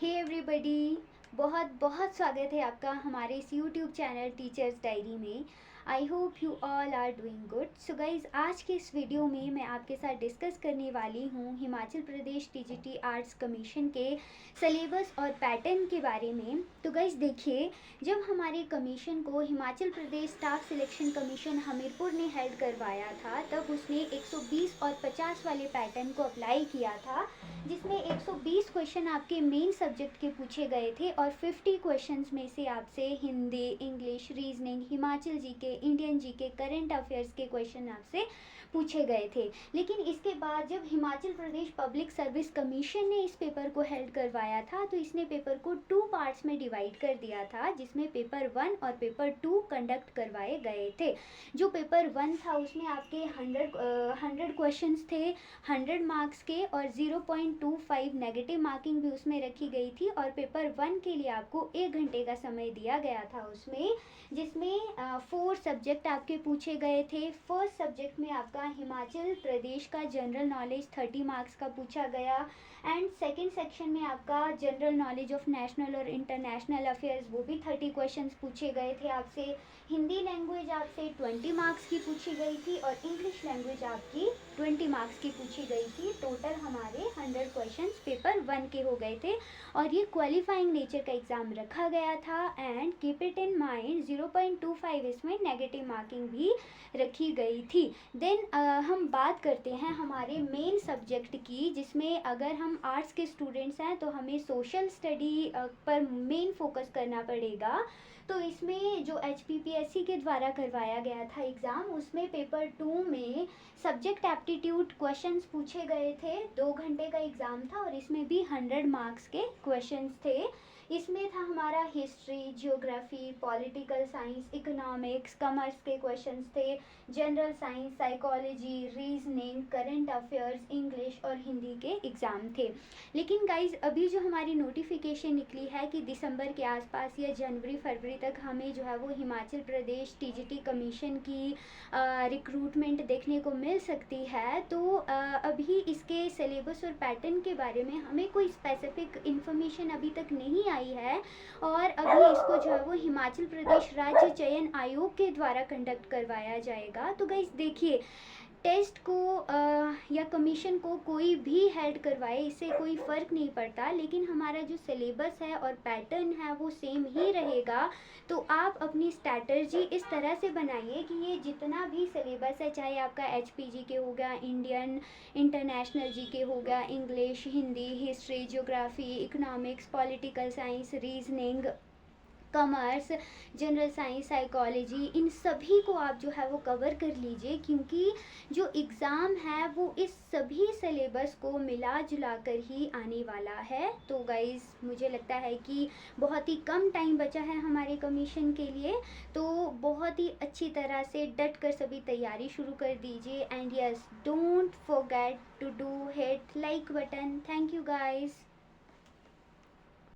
Hey everybody, बहुत बहुत स्वागत है आपका हमारे इस यूट्यूब चैनल टीचर्स डायरी में। I hope you all are doing good. So guys, आज के इस वीडियो में मैं आपके साथ डिस्कस करने वाली हूँ Himachal Pradesh TGT arts commission के सिलेबस और पैटर्न के बारे में। तो गाइज देखिए, जब हमारे कमीशन को Himachal Pradesh staff selection commission Hamirpur ने हेल्ड करवाया था, तब उसने 120 और 50 वाले पैटर्न को अप्लाई किया था, जिसमें 120 क्वेश्चन आपके मेन सब्जेक्ट के पूछे गए थे और 50 क्वेश्चंस में से आपसे Hindi, English, reasoning, Himachal GK, Indian GK, current affairs के क्वेश्चन आपसे पूछे गए थे। लेकिन इसके बाद जब Himachal Pradesh public service commission ने इस पेपर को हेल्ड करवाया था, तो इसने पेपर को 2 पार्ट्स में डिवाइड कर दिया था, जिसमें पेपर 1 और पेपर 2 कंडक्ट करवाए गए थे। जो पेपर 1 था उसमें आपके 100 क्वेश्चंस थे 100 मार्क्स के, और 0.25 नेगेटिव मार्किंग भी उसमें रखी गई थी। और पेपर 1 के लिए आपको 1 घंटे का समय दिया गया था उसमें, जिसमें 4 सब्जेक्ट आपके पूछे गए थे। फर्स्ट सब्जेक्ट में आपका हिमाचल प्रदेश का जनरल नॉलेज 30 मार्क्स का पूछा गया, एंड सेकंड सेक्शन में आपका जनरल नॉलेज ऑफ नेशनल और इंटरनेशनल अफेयर्स, वो भी 30 क्वेश्चंस पूछे गए थे आपसे। हिंदी लैंग्वेज आपसे 20 मार्क्स की पूछी गई थी और इंग्लिश लैंग्वेज आपकी 20 मार्क्स की पूछी गई थी। टोटल हमारे 100 क्वेश्चंस पेपर 1 के हो गए थे, और ये क्वालिफाइंग नेचर का एग्ज़ाम रखा गया था। And keep it in mind, 0.25 इसमें नेगेटिव मार्किंग भी रखी गई थी। देन हम बात करते हैं हमारे मेन सब्जेक्ट की, जिसमें अगर हम आर्ट्स के स्टूडेंट्स हैं तो हमें सोशल स्टडी पर मेन फोकस करना पड़ेगा। तो इसमें जो HPPSC के द्वारा करवाया गया था एग्ज़ाम, उसमें पेपर 2 में सब्जेक्ट एप्टीट्यूड क्वेश्चंस पूछे गए थे। 2 घंटे का एग्ज़ाम था और इसमें भी 100 मार्क्स के क्वेश्चंस थे। इसमें था हमारा history, geography, political science, economics, commerce के क्वेश्चंस थे, general science, psychology, reasoning, current affairs, English और हिंदी के एग्ज़ाम थे। लेकिन गाइज, अभी जो हमारी नोटिफिकेशन निकली है कि दिसंबर के आसपास या जनवरी फरवरी तक हमें जो है वो हिमाचल प्रदेश टीजीटी कमीशन की रिक्रूटमेंट देखने को मिल सकती है। तो अभी इसके सिलेबस और पैटर्न के बारे में हमें कोई स्पेसिफिक इन्फॉर्मेशन अभी तक नहीं आई है, और अभी इसको जो है वो हिमाचल प्रदेश राज्य चयन आयोग के द्वारा कंडक्ट करवाया जाएगा। तो गाइस देखिए, टेस्ट को या कमीशन को कोई भी हेल्ड करवाए, इससे कोई फ़र्क नहीं पड़ता, लेकिन हमारा जो सिलेबस है और पैटर्न है वो सेम ही रहेगा। तो आप अपनी स्ट्रैटेजी इस तरह से बनाइए कि ये जितना भी सिलेबस है, चाहे आपका HPG के हो गया, इंडियन इंटरनेशनल जी के हो गया, English, Hindi, history, geography, economics, political science, reasoning, commerce, general science, psychology, इन सभी को आप जो है वो कवर कर लीजिए, क्योंकि जो एग्ज़ाम है वो इस सभी सिलेबस को मिला जुला कर ही आने वाला है। तो गाइज़, मुझे लगता है कि बहुत ही कम टाइम बचा है हमारे कमीशन के लिए, तो बहुत ही अच्छी तरह से डट कर सभी तैयारी शुरू कर दीजिए। And yes, don't forget to do hit like button. Thank you guys.